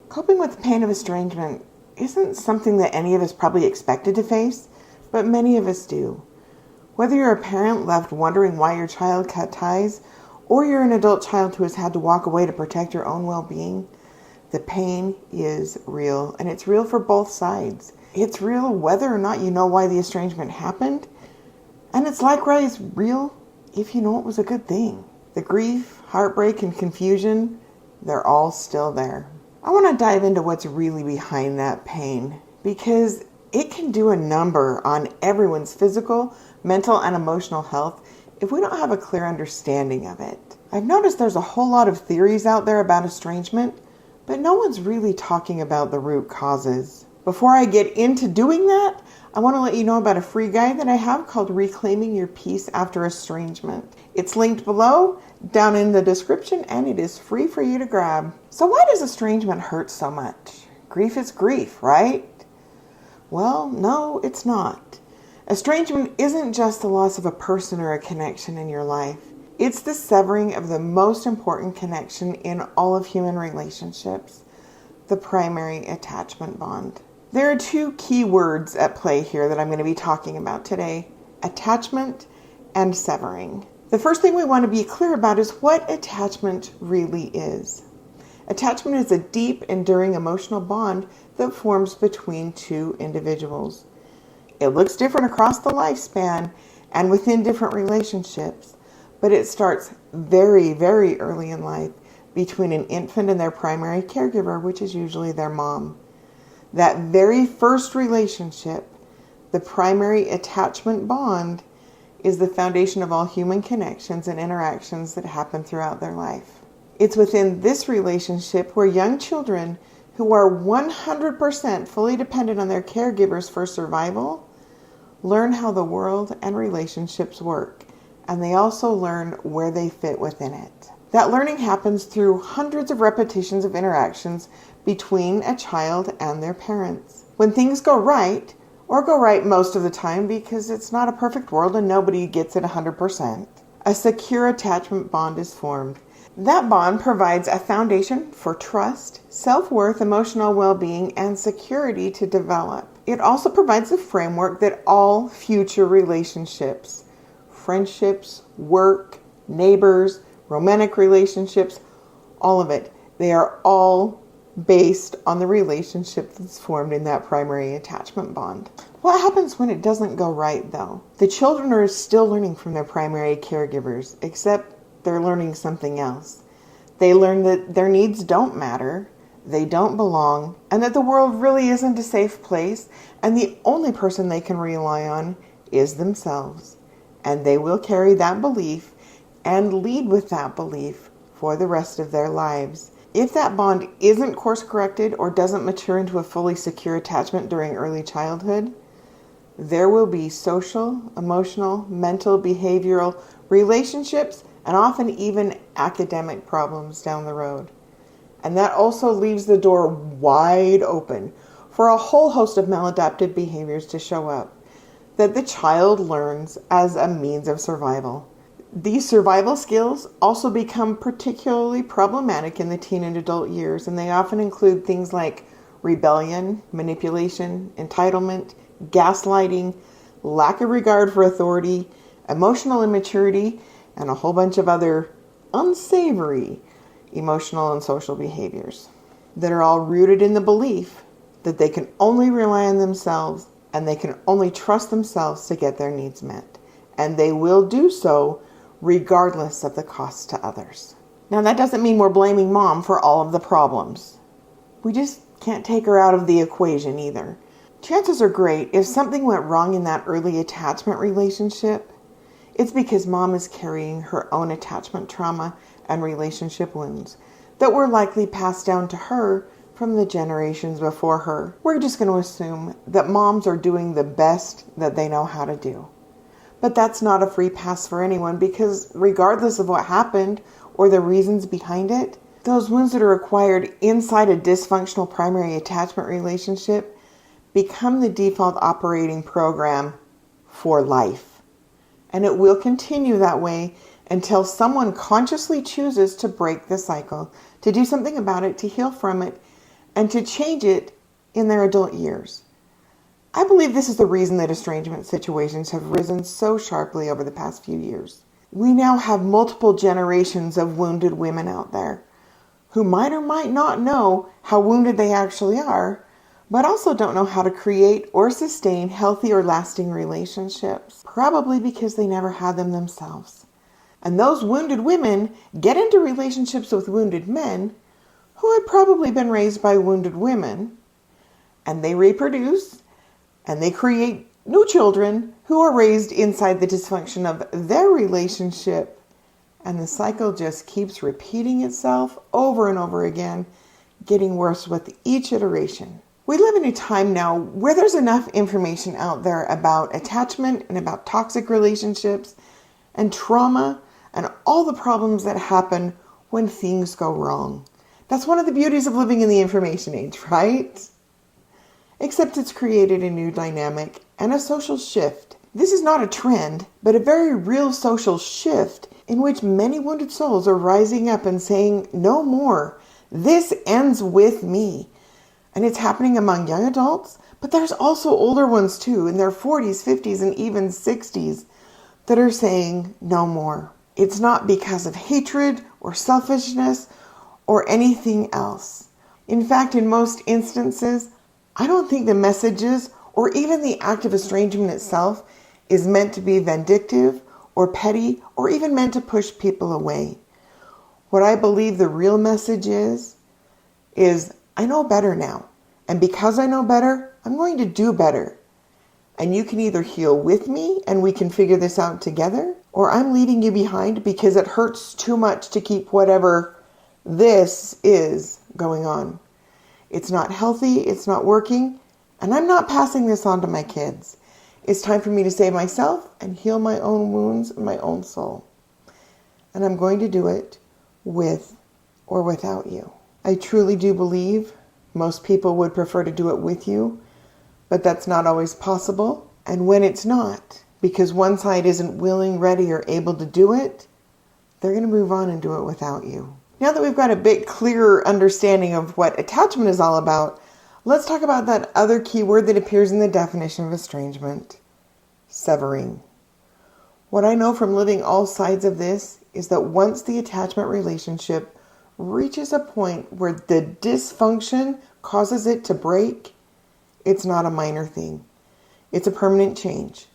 Coping with the pain of estrangement isn't something that any of us probably expected to face, but many of us do. Whether you're a parent left wondering why your child cut ties, or you're an adult child who has had to walk away to protect your own well-being, the pain is real, and it's real for both sides. It's real whether or not you know why the estrangement happened, and it's likewise real if you know it was a good thing. The grief, heartbreak, and confusion, they're all still there. I want to dive into what's really behind that pain, because it can do a number on everyone's physical, mental, and emotional health if we don't have a clear understanding of it. I've noticed there's a whole lot of theories out there about estrangement, but no one's really talking about the root causes. Before I get into doing that, I want to let you know about a free guide that I have called Reclaiming Your Peace After Estrangement. It's linked below, down in the description, and it is free for you to grab. So why does estrangement hurt so much? Grief is grief, right? Well, no, it's not. Estrangement isn't just the loss of a person or a connection in your life. It's the severing of the most important connection in all of human relationships, the primary attachment bond. There are two key words at play here that I'm going to be talking about today: attachment and severing. The first thing we want to be clear about is what attachment really is. Attachment is a deep, enduring emotional bond that forms between two individuals. It looks different across the lifespan and within different relationships, but it starts very, very early in life between an infant and their primary caregiver, which is usually their mom. That very first relationship, the primary attachment bond, is the foundation of all human connections and interactions that happen throughout their life. It's within this relationship where young children who are 100% fully dependent on their caregivers for survival learn how the world and relationships work, and they also learn where they fit within it. That learning happens through hundreds of repetitions of interactions between a child and their parents. When things go right, or go right most of the time because it's not a perfect world and nobody gets it 100%, a secure attachment bond is formed. That bond provides a foundation for trust, self-worth, emotional well-being, and security to develop. It also provides a framework that all future relationships, friendships, work, neighbors, romantic relationships, all of it, they are all based on the relationship that's formed in that primary attachment bond. What happens when it doesn't go right, though? The children are still learning from their primary caregivers, except they're learning something else. They learn that their needs don't matter, they don't belong, and that the world really isn't a safe place, and the only person they can rely on is themselves. And they will carry that belief and lead with that belief for the rest of their lives. If that bond isn't course corrected or doesn't mature into a fully secure attachment during early childhood, there will be social, emotional, mental, behavioral, relationships, and often even academic problems down the road. And that also leaves the door wide open for a whole host of maladaptive behaviors to show up that the child learns as a means of survival. These survival skills also become particularly problematic in the teen and adult years, and they often include things like rebellion, manipulation, entitlement, gaslighting, lack of regard for authority, emotional immaturity, and a whole bunch of other unsavory emotional and social behaviors that are all rooted in the belief that they can only rely on themselves and they can only trust themselves to get their needs met. And they will do so regardless of the cost to others. Now, that doesn't mean we're blaming mom for all of the problems. We just can't take her out of the equation either. Chances are great if something went wrong in that early attachment relationship, it's because mom is carrying her own attachment trauma and relationship wounds that were likely passed down to her from the generations before her. We're just going to assume that moms are doing the best that they know how to do. But that's not a free pass for anyone, because regardless of what happened or the reasons behind it, those wounds that are acquired inside a dysfunctional primary attachment relationship become the default operating program for life. And it will continue that way until someone consciously chooses to break the cycle, to do something about it, to heal from it, and to change it in their adult years. I believe this is the reason that estrangement situations have risen so sharply over the past few years. We now have multiple generations of wounded women out there who might or might not know how wounded they actually are, but also don't know how to create or sustain healthy or lasting relationships, probably because they never had them themselves. And those wounded women get into relationships with wounded men who had probably been raised by wounded women, and they reproduce, and they create new children who are raised inside the dysfunction of their relationship, and the cycle just keeps repeating itself over and over again, getting worse with each iteration. We live in a time now where there's enough information out there about attachment and about toxic relationships and trauma and all the problems that happen when things go wrong. That's one of the beauties of living in the information age, right? Except it's created a new dynamic and a social shift. This is not a trend, but a very real social shift in which many wounded souls are rising up and saying, no more. This ends with me. And it's happening among young adults, but there's also older ones too, in their 40s, 50s, and even 60s, that are saying no more. It's not because of hatred or selfishness or anything else. In fact, in most instances, I don't think the messages or even the act of estrangement itself is meant to be vindictive or petty or even meant to push people away. What I believe the real message is I know better now. And because I know better, I'm going to do better. And you can either heal with me and we can figure this out together, or I'm leaving you behind because it hurts too much to keep whatever this is going on. It's not healthy, it's not working, and I'm not passing this on to my kids. It's time for me to save myself and heal my own wounds and my own soul. And I'm going to do it with or without you. I truly do believe most people would prefer to do it with you, but that's not always possible. And when it's not, because one side isn't willing, ready, or able to do it, they're going to move on and do it without you. Now that we've got a bit clearer understanding of what attachment is all about, let's talk about that other key word that appears in the definition of estrangement: severing. What I know from living all sides of this is that once the attachment relationship reaches a point where the dysfunction causes it to break, it's not a minor thing. It's a permanent change.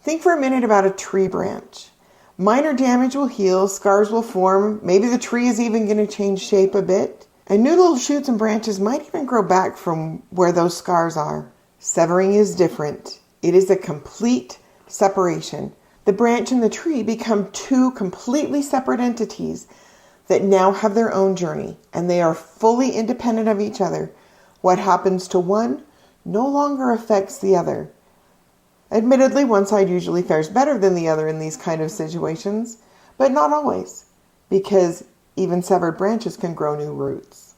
Think for a minute about a tree branch. Minor damage will heal, scars will form, maybe the tree is even going to change shape a bit, and new little shoots and branches might even grow back from where those scars are. Severing is different. It is a complete separation. The branch and the tree become two completely separate entities that now have their own journey, and they are fully independent of each other. What happens to one no longer affects the other. Admittedly, one side usually fares better than the other in these kind of situations, but not always, because even severed branches can grow new roots.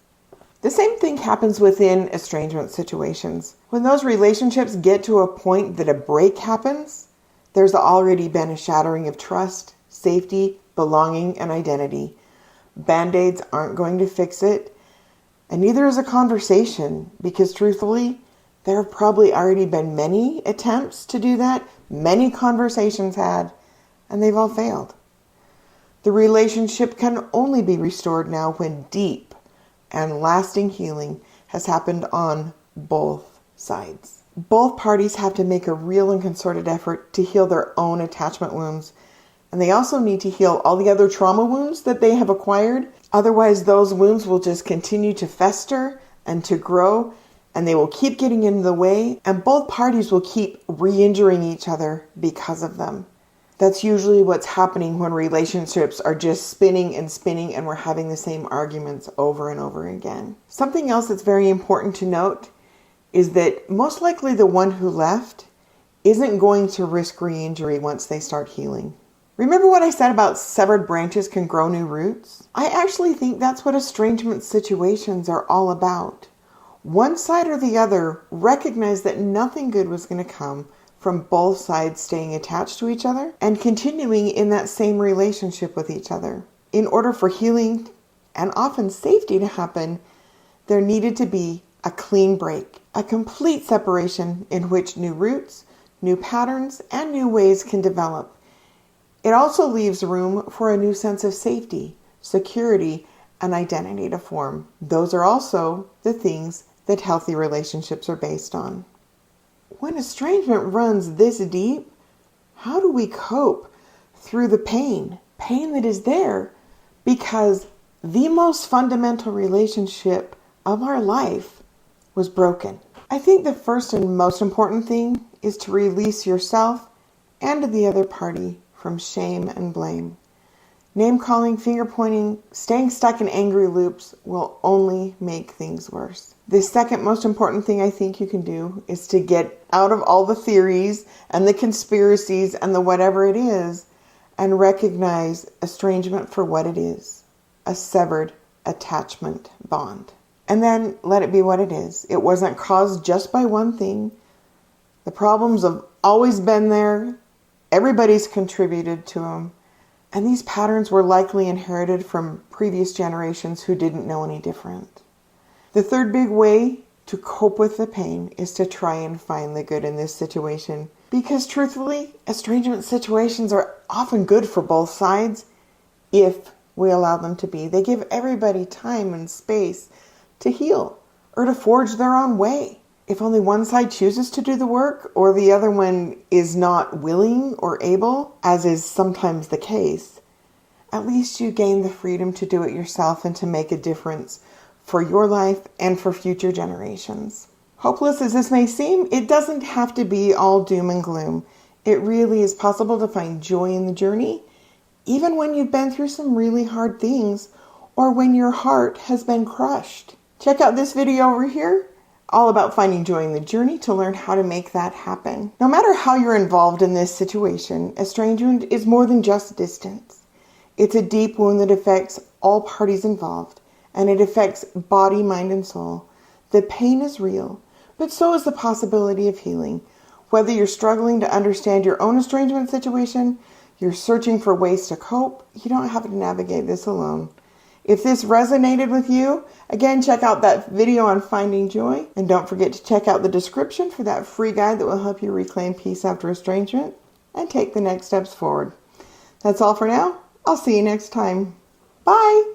The same thing happens within estrangement situations. When those relationships get to a point that a break happens, there's already been a shattering of trust, safety, belonging, and identity. Band-aids aren't going to fix it, and neither is a conversation, because truthfully, there have probably already been many attempts to do that, many conversations had, and they've all failed. The relationship can only be restored now when deep and lasting healing has happened on both sides. Both parties have to make a real and concerted effort to heal their own attachment wounds, and they also need to heal all the other trauma wounds that they have acquired. Otherwise, those wounds will just continue to fester and to grow, and they will keep getting in the way, and both parties will keep re-injuring each other because of them. That's usually what's happening when relationships are just spinning and spinning and we're having the same arguments over and over again. Something else that's very important to note is that most likely the one who left isn't going to risk re-injury once they start healing. Remember what I said about severed branches can grow new roots? I actually think that's what estrangement situations are all about. One side or the other recognized that nothing good was going to come from both sides staying attached to each other and continuing in that same relationship with each other. In order for healing and often safety to happen, There needed to be a clean break, a complete separation in which new roots, new patterns, and new ways can develop. It also leaves room for a new sense of safety, security, and identity to form. Those are also the things that healthy relationships are based on. When estrangement runs this deep, how do we cope through the pain? Pain that is there because the most fundamental relationship of our life was broken. I think the first and most important thing is to release yourself and the other party from shame and blame. Name-calling, finger-pointing, staying stuck in angry loops will only make things worse. The second most important thing I think you can do is to get out of all the theories and the conspiracies and the whatever it is and recognize estrangement for what it is, a severed attachment bond. And then let it be what it is. It wasn't caused just by one thing. The problems have always been there. Everybody's contributed to them. And these patterns were likely inherited from previous generations who didn't know any different. The third big way to cope with the pain is to try and find the good in this situation. Because truthfully, estrangement situations are often good for both sides if we allow them to be. They give everybody time and space to heal or to forge their own way. If only one side chooses to do the work or the other one is not willing or able, as is sometimes the case, at least you gain the freedom to do it yourself and to make a difference for your life and for future generations. Hopeless as this may seem, it doesn't have to be all doom and gloom. It really is possible to find joy in the journey, even when you've been through some really hard things or when your heart has been crushed. Check out this video over here, all about finding joy in the journey, to learn how to make that happen. No matter how you're involved in this situation, estrangement is more than just distance. It's a deep wound that affects all parties involved, and it affects body, mind, and soul. The pain is real, but so is the possibility of healing. Whether you're struggling to understand your own estrangement situation, you're searching for ways to cope, you don't have to navigate this alone. If this resonated with you, again, check out that video on finding joy. And don't forget to check out the description for that free guide that will help you reclaim peace after estrangement and take the next steps forward. That's all for now. I'll see you next time. Bye.